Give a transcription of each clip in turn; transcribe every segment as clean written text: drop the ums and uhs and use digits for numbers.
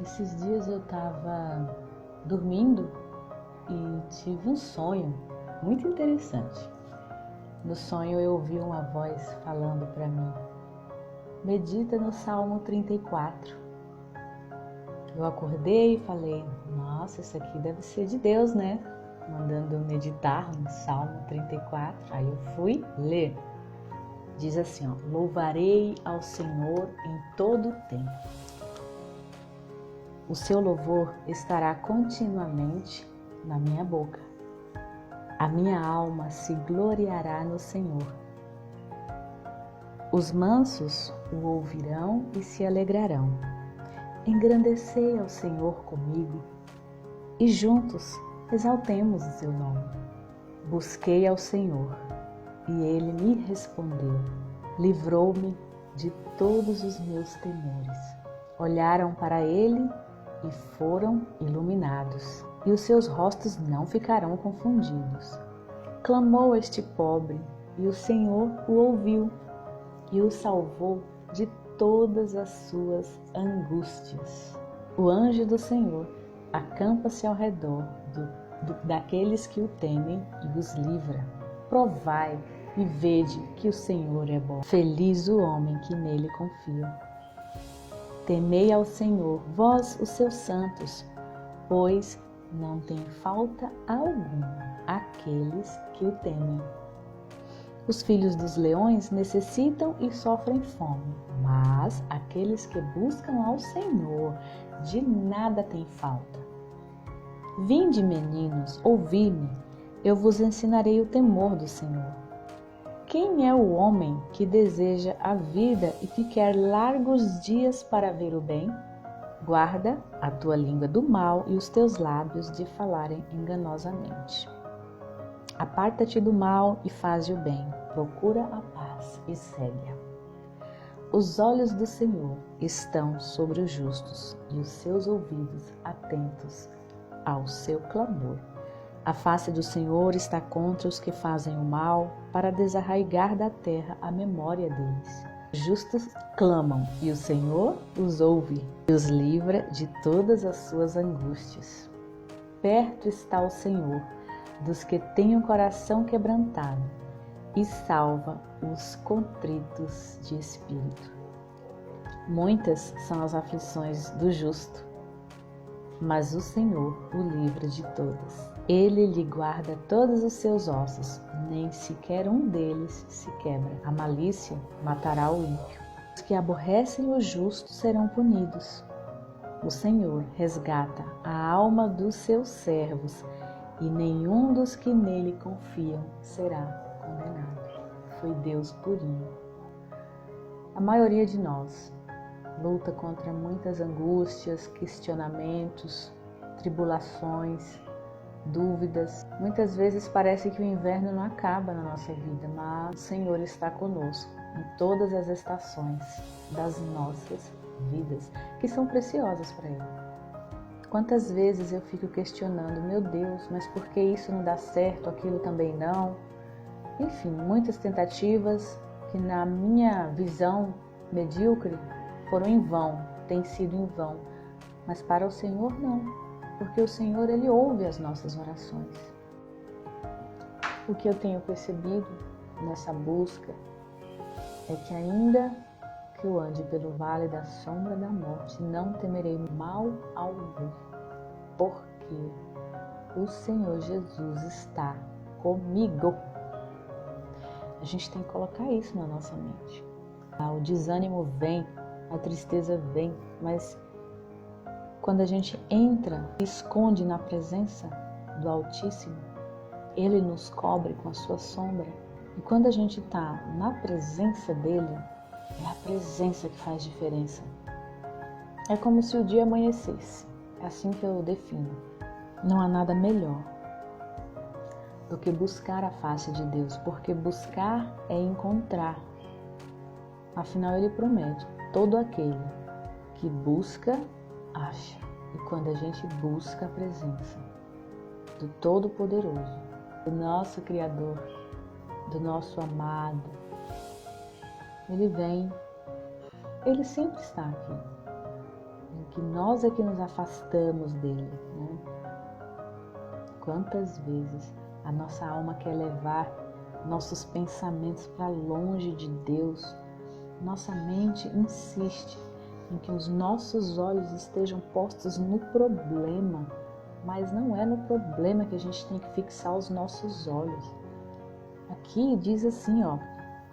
Esses dias eu estava dormindo e tive um sonho muito interessante. No sonho eu ouvi uma voz falando para mim: medita no Salmo 34. Eu acordei e falei: nossa, isso aqui deve ser de Deus, né? Mandando eu meditar no Salmo 34. Aí eu fui ler. Diz assim, louvarei ao Senhor em todo o tempo. O seu louvor estará continuamente na minha boca. A minha alma se gloriará no Senhor. Os mansos o ouvirão e se alegrarão. Engrandecei ao Senhor comigo e juntos exaltemos o seu nome. Busquei ao Senhor e ele me respondeu. Livrou-me de todos os meus temores. Olharam para ele e foram iluminados, e os seus rostos não ficarão confundidos. Clamou este pobre, e o Senhor o ouviu, e o salvou de todas as suas angústias. O anjo do Senhor acampa-se ao redor daqueles que o temem e os livra. Provai e vede que o Senhor é bom. Feliz o homem que nele confia. Temei ao Senhor, vós os seus santos, pois não tem falta alguma aqueles que o temem. Os filhos dos leões necessitam e sofrem fome, mas aqueles que buscam ao Senhor de nada têm falta. Vinde, meninos, ouvi-me, eu vos ensinarei o temor do Senhor. Quem é o homem que deseja a vida e que quer largos dias para ver o bem? Guarda a tua língua do mal e os teus lábios de falarem enganosamente. Aparta-te do mal e faze o bem. Procura a paz e segue-a. Os olhos do Senhor estão sobre os justos e os seus ouvidos atentos ao seu clamor. A face do Senhor está contra os que fazem o mal, para desarraigar da terra a memória deles. Os justos clamam, e o Senhor os ouve, e os livra de todas as suas angústias. Perto está o Senhor dos que têm o coração quebrantado, e salva os contritos de espírito. Muitas são as aflições do justo, mas o Senhor o livra de todas. Ele lhe guarda todos os seus ossos, nem sequer um deles se quebra. A malícia matará o ímpio. Os que aborrecem o justo serão punidos. O Senhor resgata a alma dos seus servos, e nenhum dos que nele confiam será condenado. Foi Deus purinho. A maioria de nós luta contra muitas angústias, questionamentos, tribulações, dúvidas. Muitas vezes parece que o inverno não acaba na nossa vida, mas o Senhor está conosco em todas as estações das nossas vidas, que são preciosas para Ele. Quantas vezes eu fico questionando, meu Deus, mas por que isso não dá certo, aquilo também não? Enfim, muitas tentativas que na minha visão medíocre foram em vão, têm sido em vão, mas para o Senhor não, porque o Senhor, Ele ouve as nossas orações. O que eu tenho percebido nessa busca é que ainda que eu ande pelo vale da sombra da morte, não temerei mal algum, porque o Senhor Jesus está comigo. A gente tem que colocar isso na nossa mente. O desânimo vem, a tristeza vem, mas quando a gente entra e esconde na presença do Altíssimo, Ele nos cobre com a sua sombra. E quando a gente está na presença dEle, é a presença que faz diferença. É como se o dia amanhecesse. É assim que eu defino. Não há nada melhor do que buscar a face de Deus, porque buscar é encontrar. Afinal, Ele promete, todo aquele que busca, acha. E quando a gente busca a presença do Todo-Poderoso, do nosso Criador, do nosso amado, Ele vem, Ele sempre está aqui. que nós é que nos afastamos dele, né? Quantas vezes a nossa alma quer levar nossos pensamentos para longe de Deus, nossa mente insiste em que os nossos olhos estejam postos no problema, mas não é no problema que a gente tem que fixar os nossos olhos. Aqui diz assim,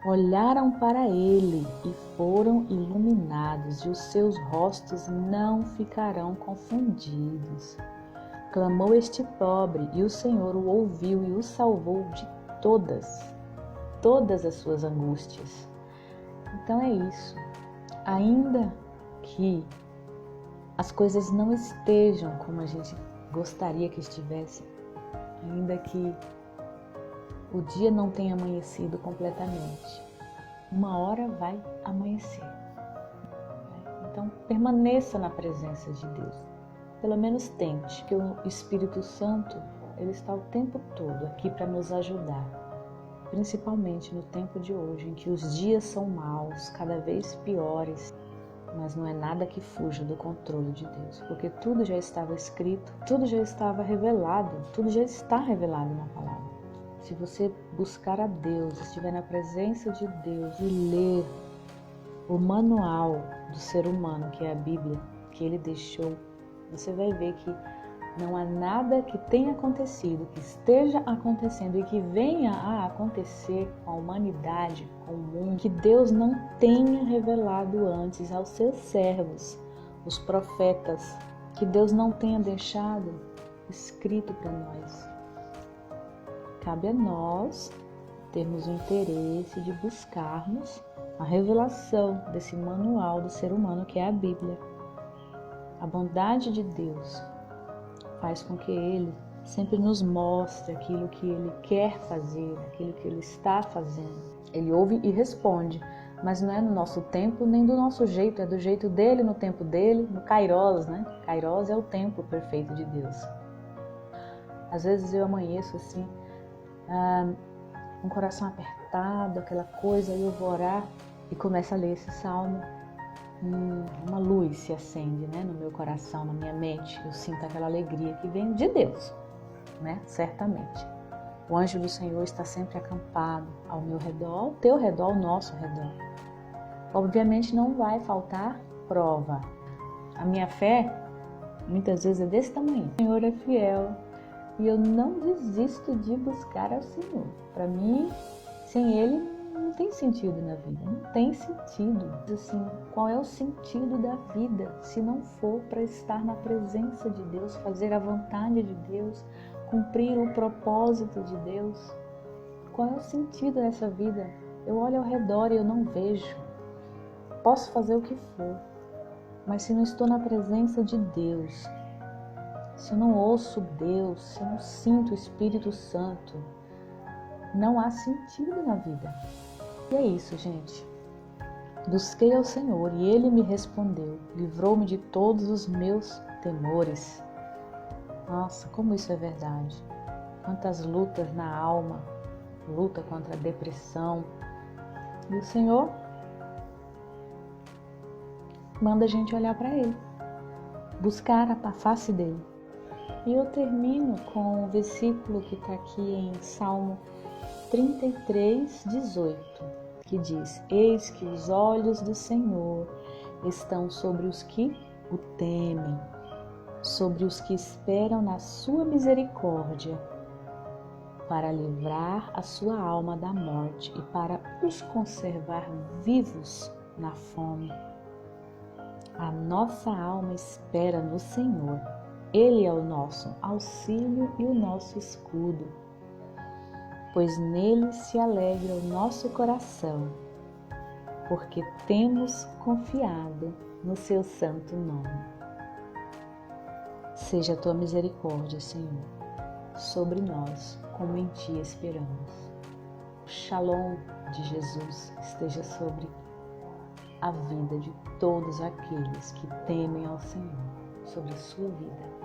olharam para ele e foram iluminados, e os seus rostos não ficarão confundidos. Clamou este pobre, e o Senhor o ouviu e o salvou de todas as suas angústias. Então é isso. Ainda que as coisas não estejam como a gente gostaria que estivessem, ainda que o dia não tenha amanhecido completamente, uma hora vai amanhecer. Então permaneça na presença de Deus. Pelo menos tente, que o Espírito Santo, ele está o tempo todo aqui para nos ajudar. Principalmente no tempo de hoje, em que os dias são maus, cada vez piores, mas não é nada que fuja do controle de Deus, porque tudo já estava escrito, tudo já estava revelado, tudo já está revelado na palavra. Se você buscar a Deus, estiver na presença de Deus e ler o manual do ser humano, que é a Bíblia, que ele deixou, você vai ver que não há nada que tenha acontecido, que esteja acontecendo e que venha a acontecer com a humanidade, com o mundo, que Deus não tenha revelado antes aos seus servos, os profetas, que Deus não tenha deixado escrito para nós. Cabe a nós termos o interesse de buscarmos a revelação desse manual do ser humano, que é a Bíblia. A bondade de Deus faz com que Ele sempre nos mostre aquilo que Ele quer fazer, aquilo que Ele está fazendo. Ele ouve e responde, mas não é no nosso tempo nem do nosso jeito, é do jeito dele, no tempo dele, no Kairos, né? Kairos é o tempo perfeito de Deus. Às vezes eu amanheço assim, com o coração apertado, aquela coisa, e eu vou orar e começo a ler esse salmo. Uma luz se acende, né, no meu coração, na minha mente. Eu sinto aquela alegria que vem de Deus, né? Certamente. O anjo do Senhor está sempre acampado ao meu redor, ao teu redor, ao nosso redor. Obviamente não vai faltar prova. A minha fé, muitas vezes, é desse tamanho. O Senhor é fiel e eu não desisto de buscar ao Senhor. Para mim, sem Ele, não tem sentido na vida, não tem sentido. Assim, qual é o sentido da vida se não for para estar na presença de Deus, fazer a vontade de Deus, cumprir o propósito de Deus? Qual é o sentido dessa vida? Eu olho ao redor e eu não vejo. Posso fazer o que for, mas se não estou na presença de Deus, se eu não ouço Deus, se eu não sinto o Espírito Santo, não há sentido na vida. E é isso, gente. Busquei ao Senhor e Ele me respondeu, livrou-me de todos os meus temores. Nossa, como isso é verdade. Quantas lutas na alma, luta contra a depressão. E o Senhor manda a gente olhar para Ele, buscar a face dEle. E eu termino com o versículo que está aqui em Salmo 33, 18, que diz: Eis que os olhos do Senhor estão sobre os que o temem, sobre os que esperam na sua misericórdia, para livrar a sua alma da morte e para os conservar vivos na fome. A nossa alma espera no Senhor. Ele é o nosso auxílio e o nosso escudo, pois nele se alegra o nosso coração, porque temos confiado no seu santo nome. Seja a tua misericórdia, Senhor, sobre nós, como em ti esperamos. O Shalom de Jesus esteja sobre a vida de todos aqueles que temem ao Senhor, sobre a sua vida.